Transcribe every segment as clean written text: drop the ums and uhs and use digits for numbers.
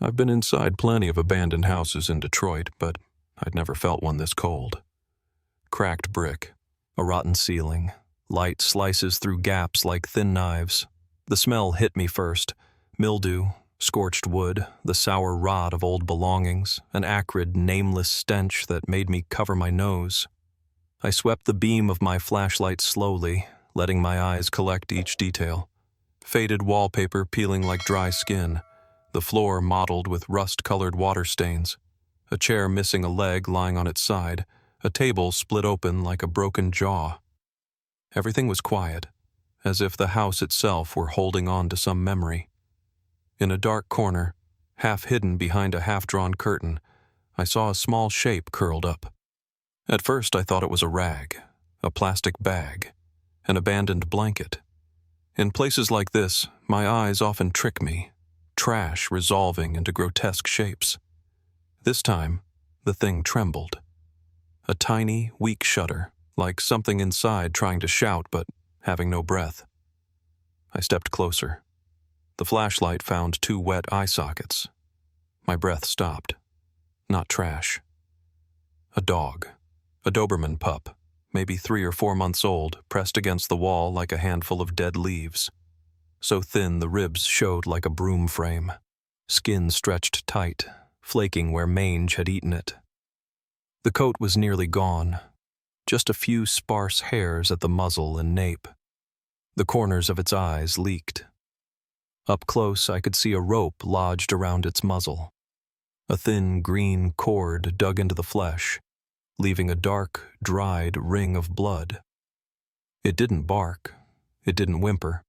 I've been inside plenty of abandoned houses in Detroit, but I'd never felt one this cold. Cracked brick, a rotten ceiling, light slices through gaps like thin knives. The smell hit me first. Mildew, scorched wood, the sour rot of old belongings, an acrid, nameless stench that made me cover my nose. I swept the beam of my flashlight slowly, letting my eyes collect each detail. Faded wallpaper peeling like dry skin, the floor mottled with rust-colored water stains, a chair missing a leg lying on its side, a table split open like a broken jaw. Everything was quiet, as if the house itself were holding on to some memory. In a dark corner, half hidden behind a half-drawn curtain, I saw a small shape curled up. At first I thought it was a rag, a plastic bag, an abandoned blanket. In places like this, my eyes often trick me, trash resolving into grotesque shapes. This time, the thing trembled. A tiny, weak shudder, like something inside trying to shout but having no breath. I stepped closer. The flashlight found 2 wet eye sockets. My breath stopped. Not trash. A dog. A Doberman pup, maybe 3 or 4 months old, pressed against the wall like a handful of dead leaves. So thin the ribs showed like a broom frame. Skin stretched tight, flaking where mange had eaten it. The coat was nearly gone. Just a few sparse hairs at the muzzle and nape. The corners of its eyes leaked. Up close I could see a rope lodged around its muzzle. A thin green cord dug into the flesh, leaving a dark, dried ring of blood. It didn't bark. It didn't whimper.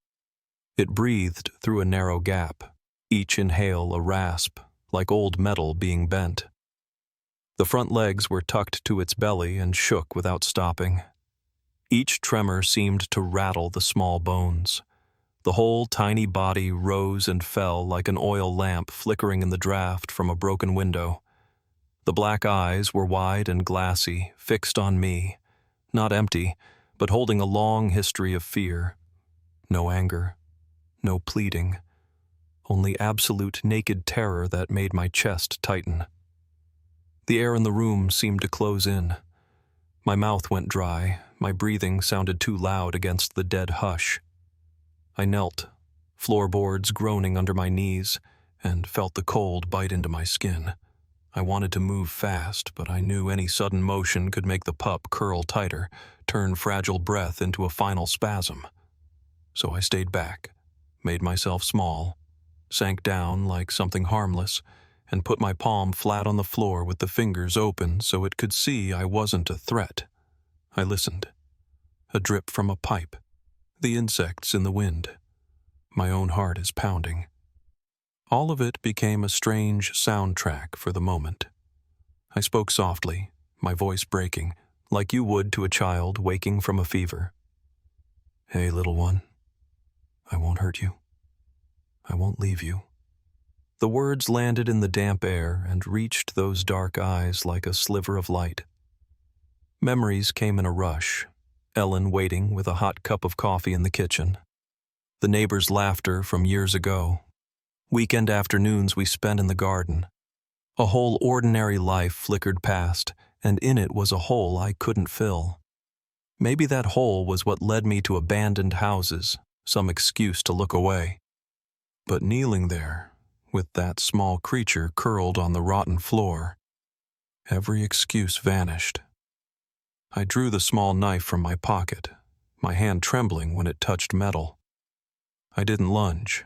It breathed through a narrow gap, each inhale a rasp, like old metal being bent. The front legs were tucked to its belly and shook without stopping. Each tremor seemed to rattle the small bones. The whole tiny body rose and fell like an oil lamp flickering in the draft from a broken window. The black eyes were wide and glassy, fixed on me, not empty, but holding a long history of fear. No anger, no pleading, only absolute naked terror that made my chest tighten. The air in the room seemed to close in. My mouth went dry, my breathing sounded too loud against the dead hush. I knelt, floorboards groaning under my knees, and felt the cold bite into my skin. I wanted to move fast, but I knew any sudden motion could make the pup curl tighter, turn fragile breath into a final spasm. So I stayed back, made myself small, sank down like something harmless, and put my palm flat on the floor with the fingers open so it could see I wasn't a threat. I listened. A drip from a pipe. The insects in the wind. My own heart is pounding. All of it became a strange soundtrack for the moment. I spoke softly, my voice breaking, like you would to a child waking from a fever. Hey, little one. I won't hurt you. I won't leave you. The words landed in the damp air and reached those dark eyes like a sliver of light. Memories came in a rush. Ellen waiting with a hot cup of coffee in the kitchen. The neighbors' laughter from years ago. Weekend afternoons we spent in the garden. A whole ordinary life flickered past, and in it was a hole I couldn't fill. Maybe that hole was what led me to abandoned houses, some excuse to look away. But kneeling there, with that small creature curled on the rotten floor, every excuse vanished. I drew the small knife from my pocket, my hand trembling when it touched metal. I didn't lunge.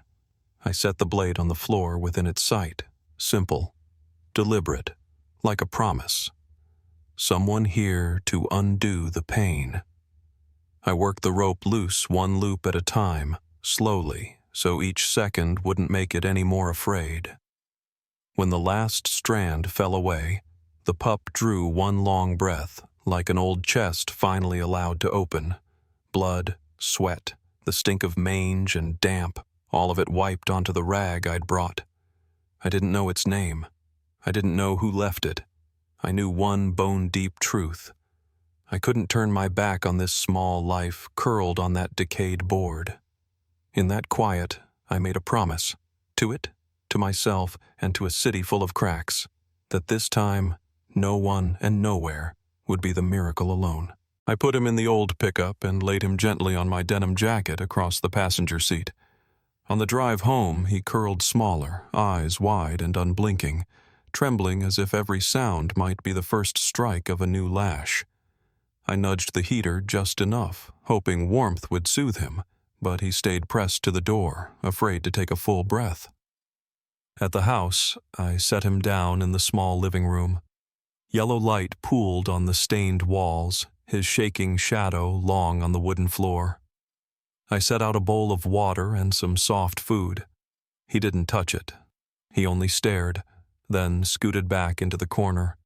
I set the blade on the floor within its sight, simple, deliberate, like a promise. Someone here to undo the pain. I worked the rope loose 1 loop at a time, slowly, so each second wouldn't make it any more afraid. When the last strand fell away, the pup drew 1 long breath, like an old chest finally allowed to open. Blood, sweat, the stink of mange and damp, all of it wiped onto the rag I'd brought. I didn't know its name. I didn't know who left it. I knew one bone-deep truth. I couldn't turn my back on this small life curled on that decayed board. In that quiet, I made a promise. To it, to myself, and to a city full of cracks, that this time, no one and nowhere would be the miracle alone. I put him in the old pickup and laid him gently on my denim jacket across the passenger seat. On the drive home, he curled smaller, eyes wide and unblinking, trembling as if every sound might be the first strike of a new lash. I nudged the heater just enough, hoping warmth would soothe him, but he stayed pressed to the door, afraid to take a full breath. At the house, I set him down in the small living room. Yellow light pooled on the stained walls, his shaking shadow long on the wooden floor. I set out a bowl of water and some soft food. He didn't touch it. He only stared, then scooted back into the corner,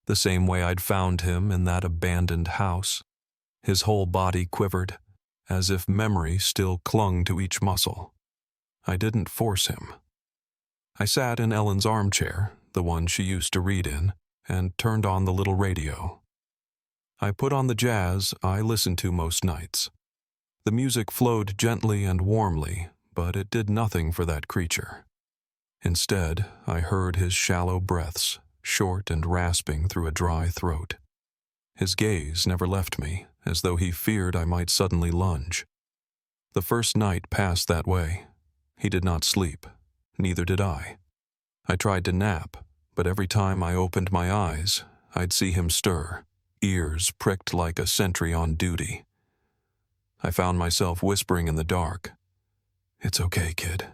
the same way I'd found him in that abandoned house. His whole body quivered, as if memory still clung to each muscle. I didn't force him. I sat in Ellen's armchair, the one she used to read in, and turned on the little radio. I put on the jazz I listened to most nights. The music flowed gently and warmly, but it did nothing for that creature. Instead, I heard his shallow breaths, short and rasping through a dry throat. His gaze never left me, as though he feared I might suddenly lunge. The first night passed that way. He did not sleep, neither did I. I tried to nap, but every time I opened my eyes, I'd see him stir, ears pricked like a sentry on duty. I found myself whispering in the dark, "It's okay, kid.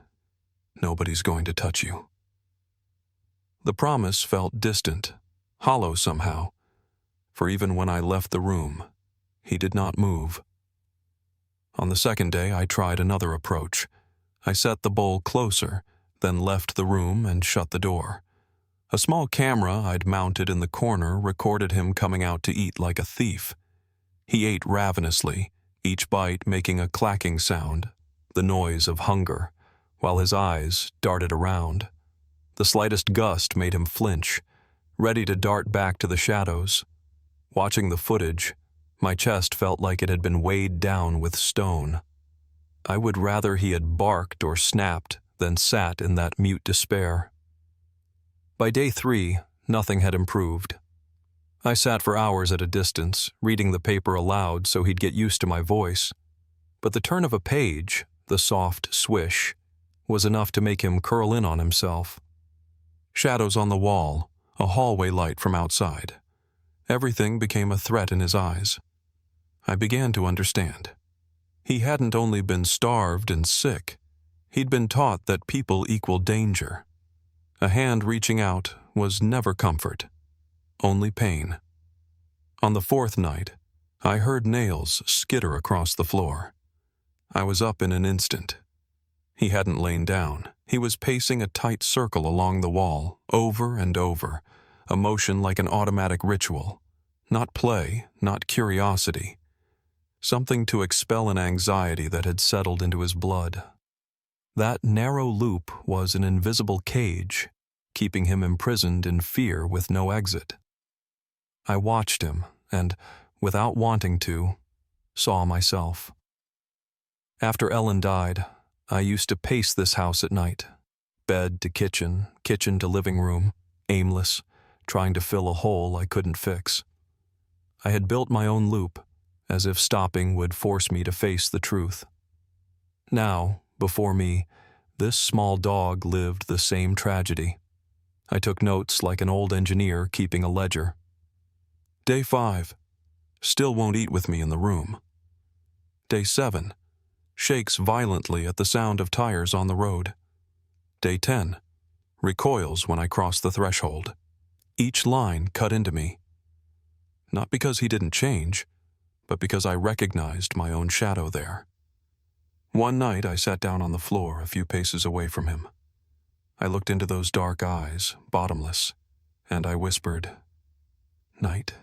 Nobody's going to touch you." The promise felt distant, hollow somehow, for even when I left the room, he did not move. On the second day, I tried another approach. I set the bowl closer, then left the room and shut the door. A small camera I'd mounted in the corner recorded him coming out to eat like a thief. He ate ravenously, each bite making a clacking sound, the noise of hunger, while his eyes darted around. The slightest gust made him flinch, ready to dart back to the shadows. Watching the footage, my chest felt like it had been weighed down with stone. I would rather he had barked or snapped than sat in that mute despair. By day 3, nothing had improved. I sat for hours at a distance, reading the paper aloud so he'd get used to my voice. But the turn of a page, the soft swish, was enough to make him curl in on himself. Shadows on the wall, a hallway light from outside. Everything became a threat in his eyes. I began to understand. He hadn't only been starved and sick, he'd been taught that people equal danger. A hand reaching out was never comfort, only pain. On the 4th night, I heard nails skitter across the floor. I was up in an instant. He hadn't lain down. He was pacing a tight circle along the wall, over and over, a motion like an automatic ritual. Not play, not curiosity. Something to expel an anxiety that had settled into his blood. That narrow loop was an invisible cage, keeping him imprisoned in fear with no exit. I watched him and, without wanting to, saw myself. After Ellen died, I used to pace this house at night, bed to kitchen, kitchen to living room, aimless, trying to fill a hole I couldn't fix. I had built my own loop, as if stopping would force me to face the truth. Now, before me, this small dog lived the same tragedy. I took notes like an old engineer keeping a ledger. Day 5, still won't eat with me in the room. Day 7, shakes violently at the sound of tires on the road. Day 10, recoils when I cross the threshold. Each line cut into me. Not because he didn't change, but because I recognized my own shadow there. One night I sat down on the floor a few paces away from him. I looked into those dark eyes, bottomless, and I whispered, "Night,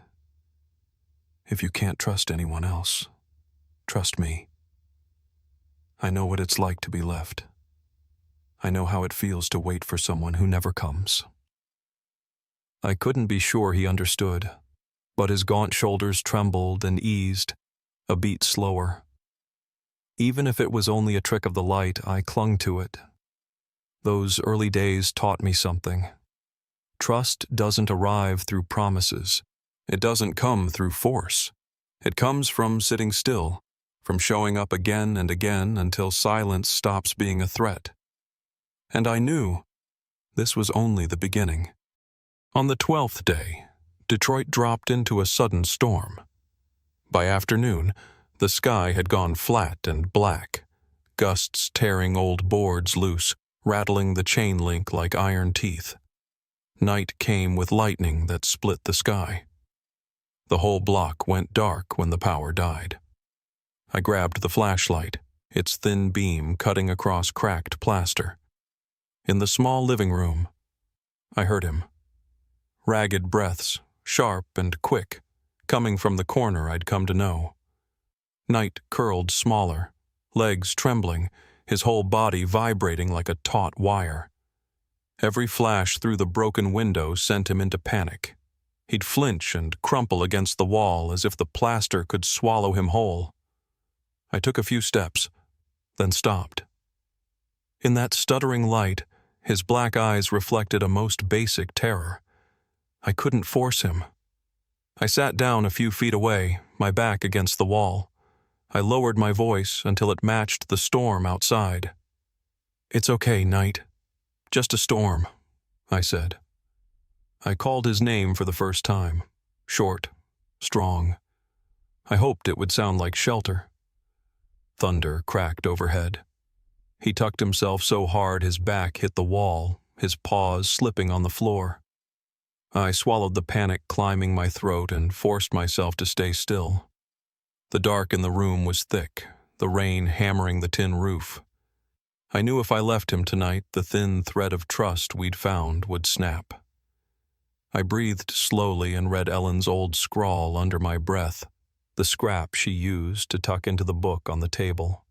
if you can't trust anyone else, trust me. I know what it's like to be left. I know how it feels to wait for someone who never comes." I couldn't be sure he understood, but his gaunt shoulders trembled and eased, a beat slower. Even if it was only a trick of the light, I clung to it. Those early days taught me something. Trust doesn't arrive through promises. It doesn't come through force. It comes from sitting still, from showing up again and again until silence stops being a threat. And I knew this was only the beginning. On the 12th day, Detroit dropped into a sudden storm. By afternoon, the sky had gone flat and black, gusts tearing old boards loose, rattling the chain link like iron teeth. Night came with lightning that split the sky. The whole block went dark when the power died. I grabbed the flashlight, its thin beam cutting across cracked plaster. In the small living room, I heard him. Ragged breaths, sharp and quick, coming from the corner I'd come to know. Night curled smaller, legs trembling, his whole body vibrating like a taut wire. Every flash through the broken window sent him into panic. He'd flinch and crumple against the wall as if the plaster could swallow him whole. I took a few steps, then stopped. In that stuttering light, his black eyes reflected a most basic terror. I couldn't force him. I sat down a few feet away, my back against the wall. I lowered my voice until it matched the storm outside. "It's okay, Night. Just a storm," I said. I called his name for the first time, short, strong. I hoped it would sound like shelter. Thunder cracked overhead. He tucked himself so hard his back hit the wall, his paws slipping on the floor. I swallowed the panic climbing my throat and forced myself to stay still. The dark in the room was thick, the rain hammering the tin roof. I knew if I left him tonight, the thin thread of trust we'd found would snap. I breathed slowly and read Ellen's old scrawl under my breath, the scrap she used to tuck into the book on the table.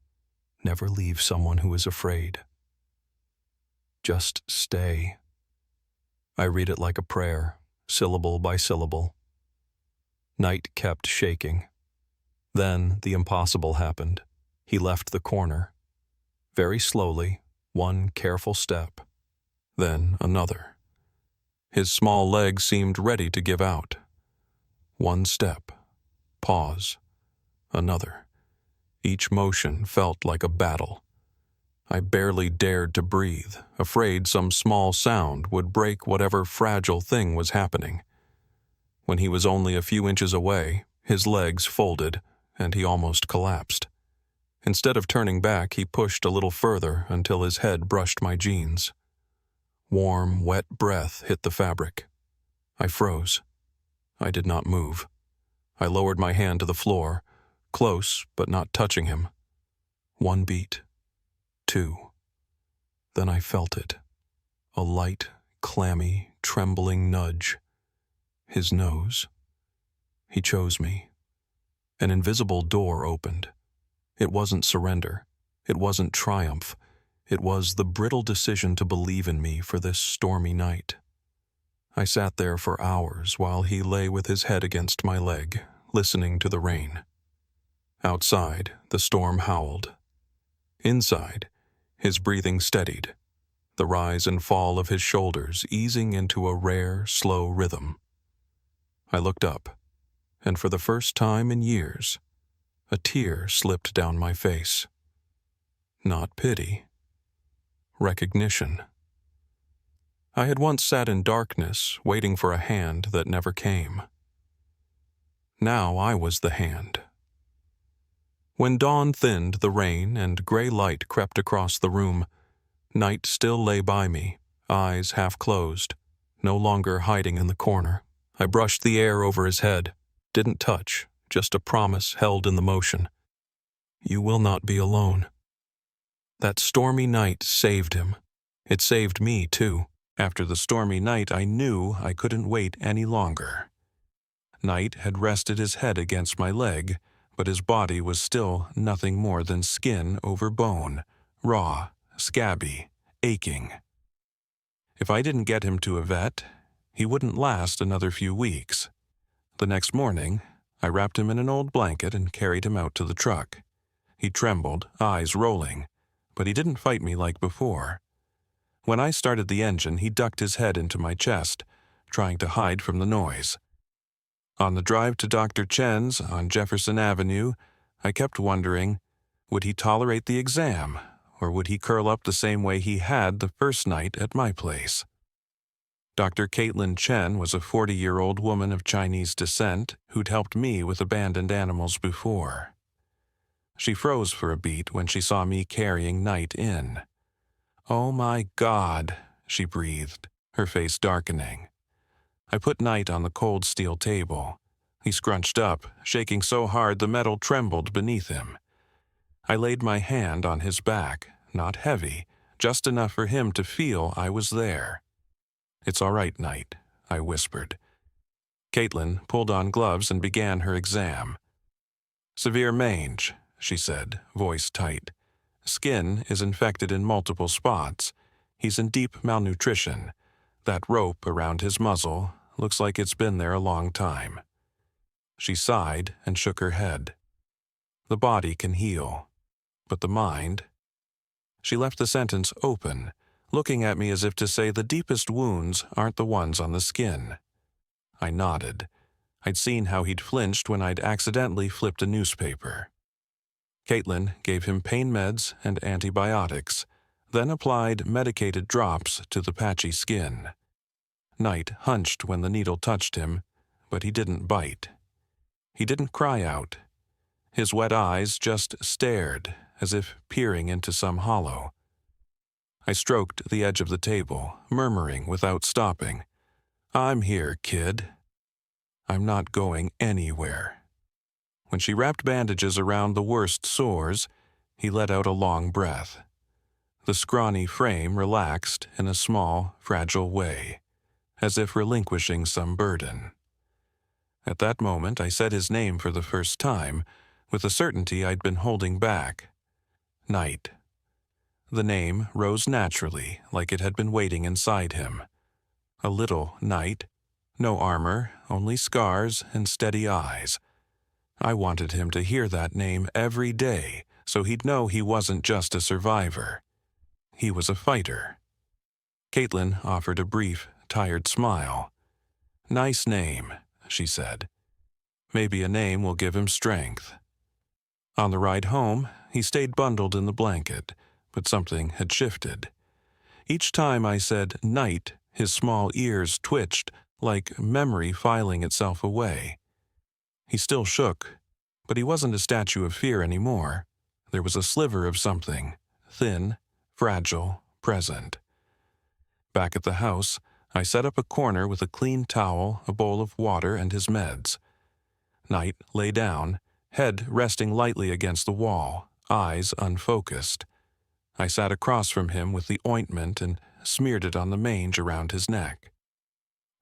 Never leave someone who is afraid. Just stay. I read it like a prayer, syllable by syllable. Night kept shaking. Then the impossible happened. He left the corner. Very slowly, one careful step, then another. His small legs seemed ready to give out. One step, pause, another. Each motion felt like a battle. I barely dared to breathe, afraid some small sound would break whatever fragile thing was happening. When he was only a few inches away, his legs folded, and he almost collapsed. Instead of turning back, he pushed a little further until his head brushed my jeans. Warm, wet breath hit the fabric. I froze. I did not move. I lowered my hand to the floor, close but not touching him. One beat. Two. Then I felt it. A light, clammy, trembling nudge. His nose. He chose me. An invisible door opened. It wasn't surrender. It wasn't triumph. It was the brittle decision to believe in me for this stormy night. I sat there for hours while he lay with his head against my leg, listening to the rain. Outside, the storm howled. Inside, his breathing steadied, the rise and fall of his shoulders easing into a rare, slow rhythm. I looked up, and for the first time in years, a tear slipped down my face. Not pity. Recognition. I had once sat in darkness, waiting for a hand that never came. Now I was the hand. When dawn thinned the rain and gray light crept across the room, Night still lay by me, eyes half closed, no longer hiding in the corner. I brushed the air over his head, didn't touch, just a promise held in the motion. You will not be alone. That stormy night saved him. It saved me, too. After the stormy night, I knew I couldn't wait any longer. Night had rested his head against my leg, but his body was still nothing more than skin over bone, raw, scabby, aching. If I didn't get him to a vet, he wouldn't last another few weeks. The next morning, I wrapped him in an old blanket and carried him out to the truck. He trembled, eyes rolling, but he didn't fight me like before. When I started the engine, he ducked his head into my chest, trying to hide from the noise. On the drive to Dr. Chen's on Jefferson Avenue, I kept wondering, would he tolerate the exam, or would he curl up the same way he had the first night at my place? Dr. Caitlin Chen was a 40-year-old woman of Chinese descent who'd helped me with abandoned animals before. She froze for a beat when she saw me carrying Knight in. "Oh my God," she breathed, her face darkening. I put Knight on the cold steel table. He scrunched up, shaking so hard the metal trembled beneath him. I laid my hand on his back, not heavy, just enough for him to feel I was there. "It's all right, Knight," I whispered. Caitlin pulled on gloves and began her exam. "Severe mange," she said, voice tight. "Skin is infected in multiple spots. He's in deep malnutrition. That rope around his muzzle looks like it's been there a long time." She sighed and shook her head. "The body can heal, but the mind—" She left the sentence open, looking at me as if to say the deepest wounds aren't the ones on the skin. I nodded. I'd seen how he'd flinched when I'd accidentally flipped a newspaper. Caitlin gave him pain meds and antibiotics, then applied medicated drops to the patchy skin. Knight hunched when the needle touched him, but he didn't bite. He didn't cry out. His wet eyes just stared, as if peering into some hollow. I stroked the edge of the table, murmuring without stopping, "I'm here, kid. I'm not going anywhere." When she wrapped bandages around the worst sores, he let out a long breath. The scrawny frame relaxed in a small, fragile way, as if relinquishing some burden. At that moment, I said his name for the first time, with a certainty I'd been holding back. Knight. The name rose naturally, like it had been waiting inside him. A little Knight, no armor, only scars and steady eyes. I wanted him to hear that name every day, so he'd know he wasn't just a survivor. He was a fighter. Caitlin offered a brief, tired smile. "Nice name," she said. "Maybe a name will give him strength." On the ride home, he stayed bundled in the blanket, but something had shifted. Each time I said "Knight," his small ears twitched, like memory filing itself away. He still shook, but he wasn't a statue of fear anymore. There was a sliver of something, thin, fragile, present. Back at the house, I set up a corner with a clean towel, a bowl of water, and his meds. Knight lay down, head resting lightly against the wall, eyes unfocused. I sat across from him with the ointment and smeared it on the mange around his neck.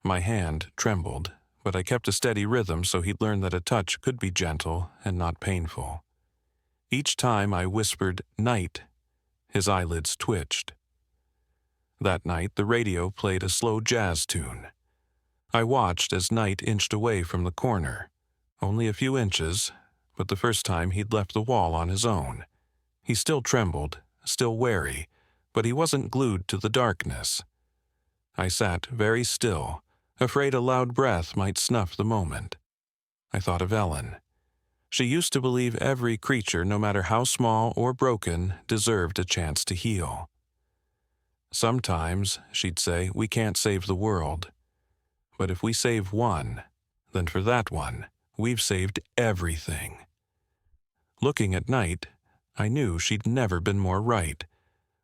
My hand trembled, but I kept a steady rhythm so he'd learn that a touch could be gentle and not painful. Each time I whispered "Knight," his eyelids twitched. That night, the radio played a slow jazz tune. I watched as Knight inched away from the corner. Only a few inches, but the first time he'd left the wall on his own. He still trembled, still wary, but he wasn't glued to the darkness. I sat very still, afraid a loud breath might snuff the moment. I thought of Ellen. She used to believe every creature, no matter how small or broken, deserved a chance to heal. Sometimes, she'd say, we can't save the world. But if we save one, then for that one, we've saved everything. Looking at Knight, I knew she'd never been more right.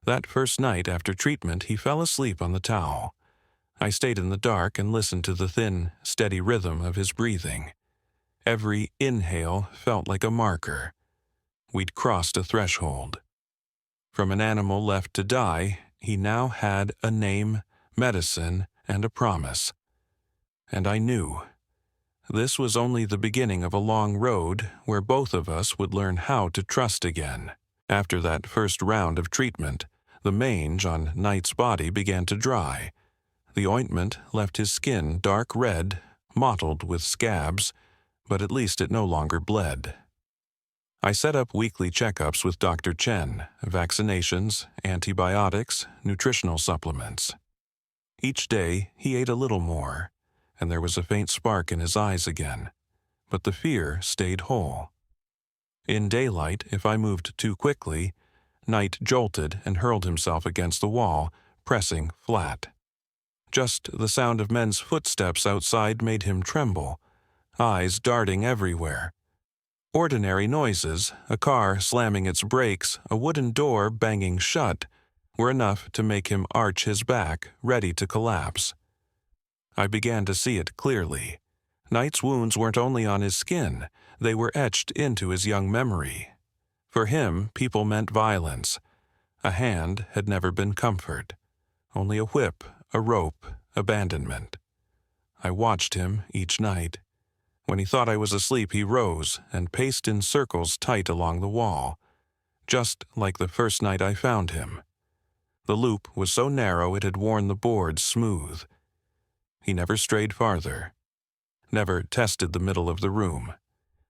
That first night after treatment, he fell asleep on the towel. I stayed in the dark and listened to the thin, steady rhythm of his breathing. Every inhale felt like a marker. We'd crossed a threshold. From an animal left to die, he now had a name, medicine, and a promise. And I knew. This was only the beginning of a long road where both of us would learn how to trust again. After that first round of treatment, the mange on Knight's body began to dry. The ointment left his skin dark red, mottled with scabs, but at least it no longer bled. I set up weekly checkups with Dr. Chen, vaccinations, antibiotics, nutritional supplements. Each day, he ate a little more, and there was a faint spark in his eyes again, but the fear stayed whole. In daylight, if I moved too quickly, Knight jolted and hurled himself against the wall, pressing flat. Just the sound of men's footsteps outside made him tremble, eyes darting everywhere. Ordinary noises, a car slamming its brakes, a wooden door banging shut, were enough to make him arch his back, ready to collapse. I began to see it clearly. Knight's wounds weren't only on his skin, they were etched into his young memory. For him, people meant violence. A hand had never been comfort. Only a whip, a rope, abandonment. I watched him each night. When he thought I was asleep, he rose and paced in circles tight along the wall, just like the first night I found him. The loop was so narrow it had worn the boards smooth. He never strayed farther, never tested the middle of the room,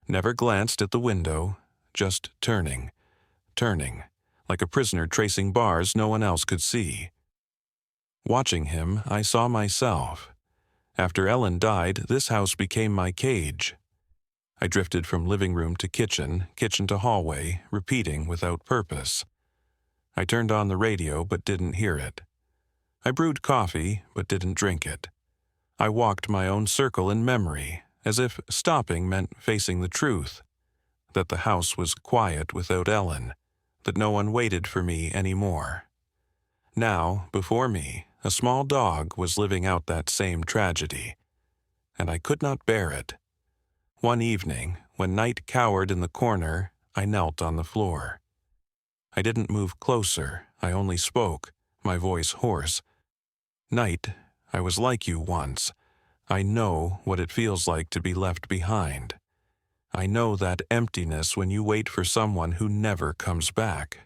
never glanced at the window, just turning, like a prisoner tracing bars no one else could see. Watching him, I saw myself. After Ellen died, this house became my cage. I drifted from living room to kitchen to hallway, repeating without purpose. I turned on the radio but didn't hear it. I brewed coffee but didn't drink it. I walked my own circle in memory, as if stopping meant facing the truth, that the house was quiet without Ellen, that no one waited for me anymore. Now, before me, a small dog was living out that same tragedy, and I could not bear it. One evening, when Knight cowered in the corner, I knelt on the floor. I didn't move closer, I only spoke, my voice hoarse. Knight, I was like you once. I know what it feels like to be left behind. I know that emptiness when you wait for someone who never comes back.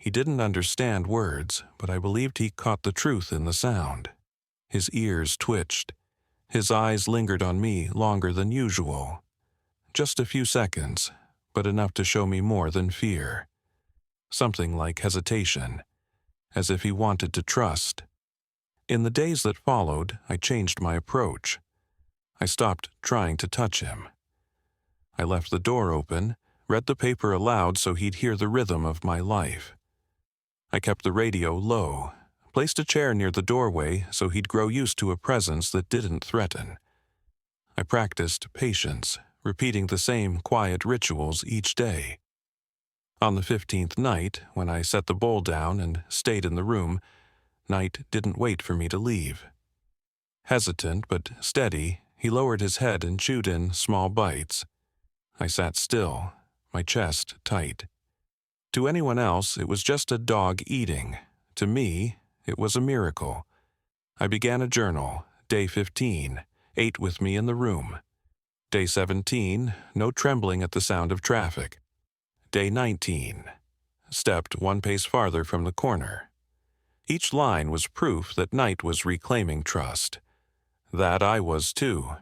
He didn't understand words, but I believed he caught the truth in the sound. His ears twitched. His eyes lingered on me longer than usual. Just a few seconds, but enough to show me more than fear. Something like hesitation, as if he wanted to trust. In the days that followed, I changed my approach. I stopped trying to touch him. I left the door open, read the paper aloud so he'd hear the rhythm of my life. I kept the radio low, placed a chair near the doorway so he'd grow used to a presence that didn't threaten. I practiced patience, repeating the same quiet rituals each day. On the 15th night, when I set the bowl down and stayed in the room, Knight didn't wait for me to leave. Hesitant but steady, he lowered his head and chewed in small bites. I sat still, my chest tight. To anyone else, it was just a dog eating. To me, it was a miracle. I began a journal, day 15, ate with me in the room. Day 17, no trembling at the sound of traffic. Day 19, stepped one pace farther from the corner. Each line was proof that Knight was reclaiming trust. That I was too.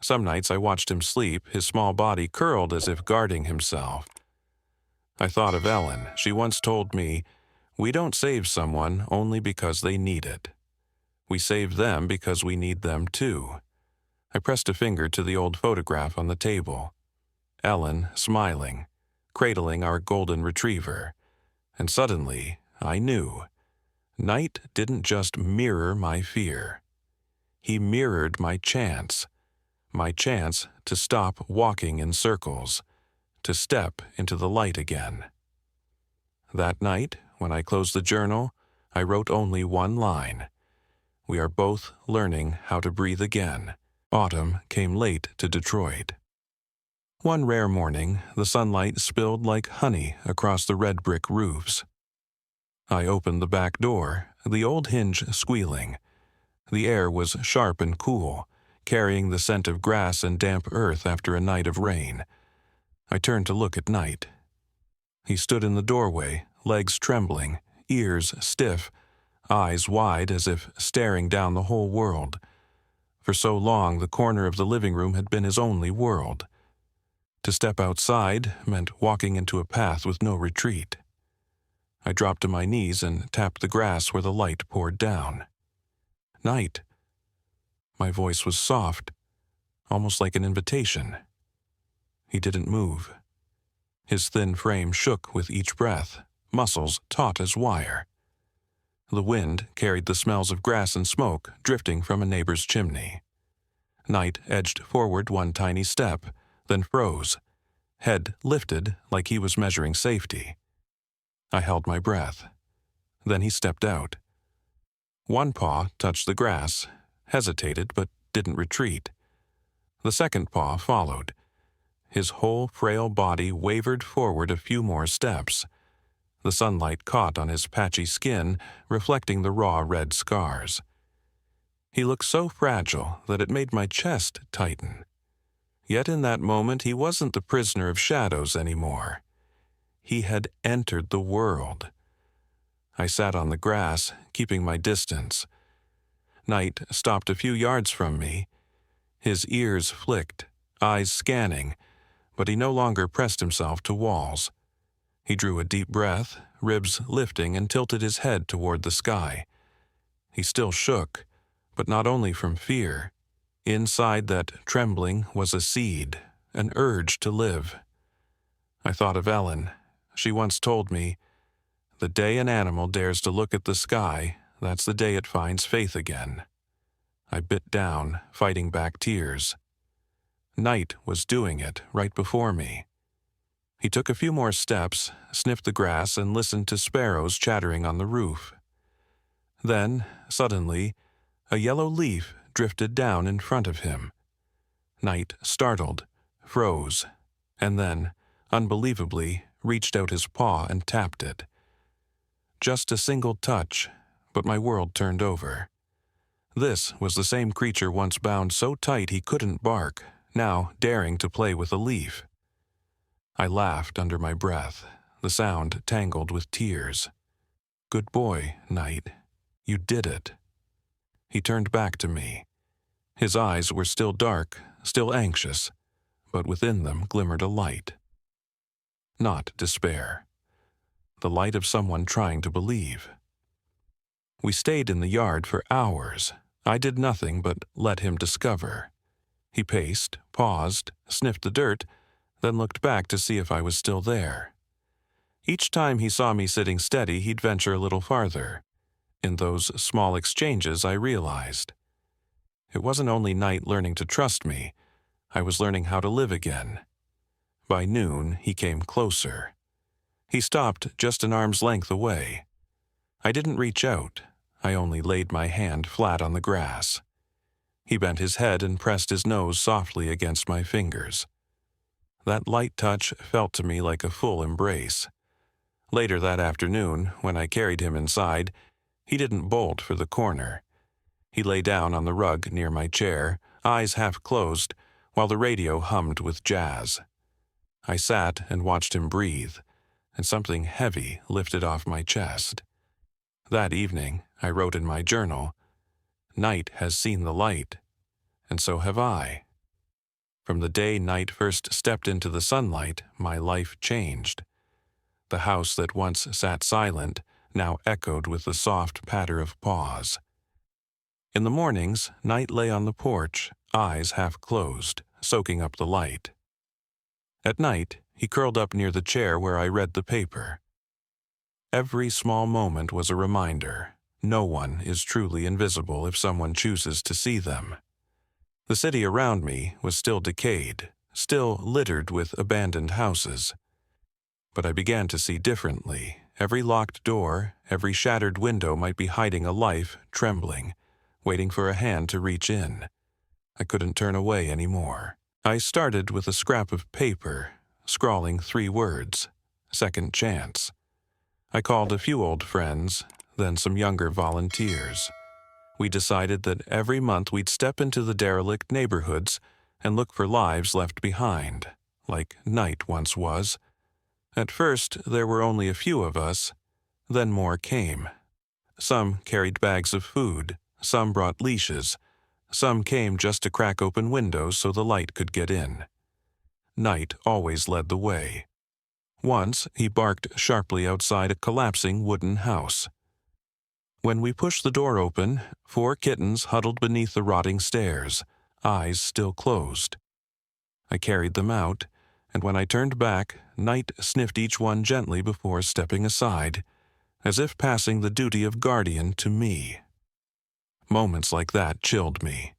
Some nights I watched him sleep, his small body curled as if guarding himself. I thought of Ellen. She once told me, "We don't save someone only because they need it. We save them because we need them too." I pressed a finger to the old photograph on the table. Ellen, smiling, cradling our golden retriever. And suddenly, I knew. Knight didn't just mirror my fear. He mirrored my chance to stop walking in circles, to step into the light again. That night, when I closed the journal, I wrote only one line. We are both learning how to breathe again. Autumn came late to Detroit. One rare morning, the sunlight spilled like honey across the red brick roofs. I opened the back door, the old hinge squealing. The air was sharp and cool, carrying the scent of grass and damp earth after a night of rain. I turned to look at Knight. He stood in the doorway, legs trembling, ears stiff, eyes wide as if staring down the whole world. For so long, the corner of the living room had been his only world. To step outside meant walking into a path with no retreat. I dropped to my knees and tapped the grass where the light poured down. "Night." My voice was soft, almost like an invitation. He didn't move. His thin frame shook with each breath, muscles taut as wire. The wind carried the smells of grass and smoke drifting from a neighbor's chimney. Night edged forward one tiny step, then froze, head lifted like he was measuring safety. I held my breath. Then he stepped out. One paw touched the grass, hesitated but didn't retreat. The second paw followed. His whole frail body wavered forward a few more steps. The sunlight caught on his patchy skin, reflecting the raw red scars. He looked so fragile that it made my chest tighten. Yet in that moment he wasn't the prisoner of shadows anymore. He had entered the world. I sat on the grass, keeping my distance. Night stopped a few yards from me. His ears flicked, eyes scanning, but he no longer pressed himself to walls. He drew a deep breath, ribs lifting, and tilted his head toward the sky. He still shook, but not only from fear. Inside that trembling was a seed, an urge to live. I thought of Ellen. She once told me, "The day an animal dares to look at the sky, that's the day it finds faith again." I bit down, fighting back tears. Night was doing it right before me. He took a few more steps, sniffed the grass, and listened to sparrows chattering on the roof. Then, suddenly, a yellow leaf drifted down in front of him. Night startled, froze, and then, unbelievably, reached out his paw and tapped it. Just a single touch, but my world turned over. This was the same creature once bound so tight he couldn't bark, now daring to play with a leaf. I laughed under my breath, the sound tangled with tears. "Good boy, Night. You did it." He turned back to me. His eyes were still dark, still anxious, but within them glimmered a light. Not despair. The light of someone trying to believe. We stayed in the yard for hours. I did nothing but let him discover. He paced, paused, sniffed the dirt, then looked back to see if I was still there. Each time he saw me sitting steady, he'd venture a little farther. In those small exchanges, I realized. It wasn't only Night learning to trust me, I was learning how to live again. By noon, he came closer. He stopped just an arm's length away. I didn't reach out. I only laid my hand flat on the grass. He bent his head and pressed his nose softly against my fingers. That light touch felt to me like a full embrace. Later that afternoon, when I carried him inside, he didn't bolt for the corner. He lay down on the rug near my chair, eyes half closed, while the radio hummed with jazz. I sat and watched him breathe, and something heavy lifted off my chest. That evening, I wrote in my journal, "Night has seen the light, and so have I." From the day Night first stepped into the sunlight, my life changed. The house that once sat silent now echoed with the soft patter of paws. In the mornings, Night lay on the porch, eyes half closed, soaking up the light. At night, he curled up near the chair where I read the paper. Every small moment was a reminder. No one is truly invisible if someone chooses to see them. The city around me was still decayed, still littered with abandoned houses. But I began to see differently. Every locked door, every shattered window might be hiding a life, trembling, waiting for a hand to reach in. I couldn't turn away anymore. I started with a scrap of paper, scrawling 3 words, "Second chance." I called a few old friends, then some younger volunteers. We decided that every month we'd step into the derelict neighborhoods and look for lives left behind, like Night once was. At first, there were only a few of us, then more came. Some carried bags of food, some brought leashes, some came just to crack open windows so the light could get in. Night always led the way. Once, he barked sharply outside a collapsing wooden house. When we pushed the door open, 4 kittens huddled beneath the rotting stairs, eyes still closed. I carried them out, and when I turned back, Night sniffed each one gently before stepping aside, as if passing the duty of guardian to me. Moments like that chilled me.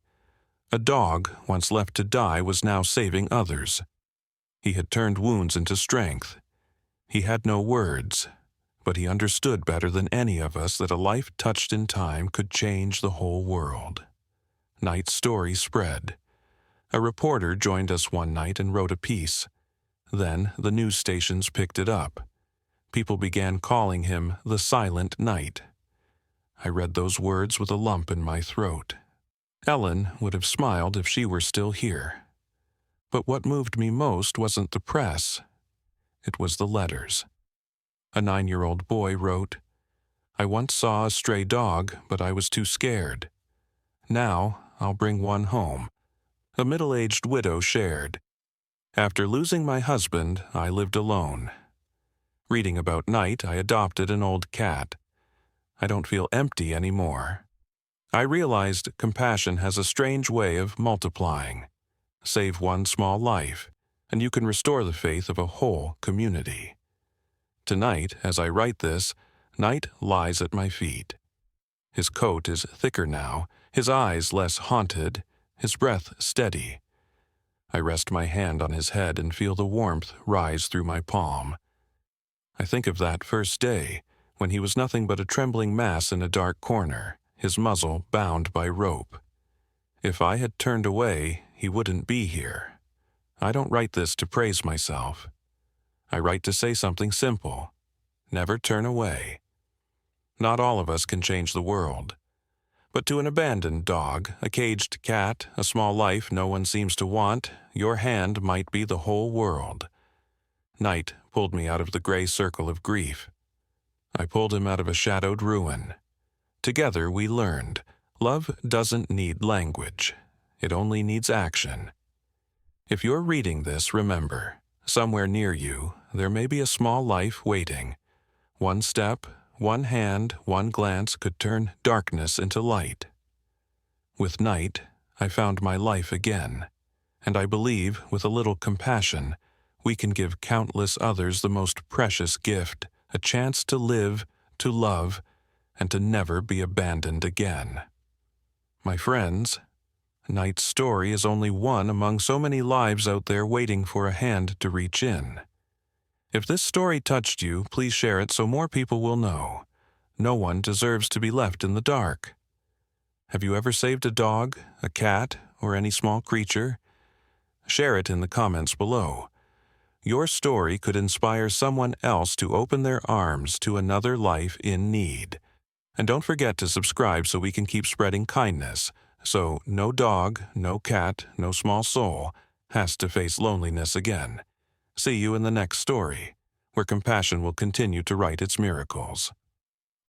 A dog, once left to die, was now saving others. He had turned wounds into strength. He had no words, but he understood better than any of us that a life touched in time could change the whole world. Night's story spread. A reporter joined us one night and wrote a piece. Then the news stations picked it up. People began calling him the Silent Night. I read those words with a lump in my throat. Ellen would have smiled if she were still here. But what moved me most wasn't the press. It was the letters. A 9-year-old boy wrote, "I once saw a stray dog, but I was too scared. Now I'll bring one home." A middle-aged widow shared, "After losing my husband, I lived alone. Reading about Night, I adopted an old cat. I don't feel empty anymore. I realized compassion has a strange way of multiplying. Save one small life, and you can restore the faith of a whole community." Tonight, as I write this, Night lies at my feet. His coat is thicker now, his eyes less haunted, his breath steady. I rest my hand on his head and feel the warmth rise through my palm. I think of that first day, when he was nothing but a trembling mass in a dark corner, his muzzle bound by rope. If I had turned away, he wouldn't be here. I don't write this to praise myself. I write to say something simple. Never turn away. Not all of us can change the world. But to an abandoned dog, a caged cat, a small life no one seems to want, your hand might be the whole world. Night pulled me out of the gray circle of grief. I pulled him out of a shadowed ruin. Together we learned, love doesn't need language. It only needs action. If you're reading this, remember, somewhere near you, there may be a small life waiting. One step, one hand, one glance could turn darkness into light. With Night, I found my life again, and I believe, with a little compassion, we can give countless others the most precious gift, a chance to live, to love, and to never be abandoned again. My friends, Night's story is only one among so many lives out there waiting for a hand to reach in. If this story touched you, please share it so more people will know. No one deserves to be left in the dark. Have you ever saved a dog, a cat, or any small creature? Share it in the comments below. Your story could inspire someone else to open their arms to another life in need. And don't forget to subscribe so we can keep spreading kindness, so no dog, no cat, no small soul has to face loneliness again. See you in the next story, where compassion will continue to write its miracles.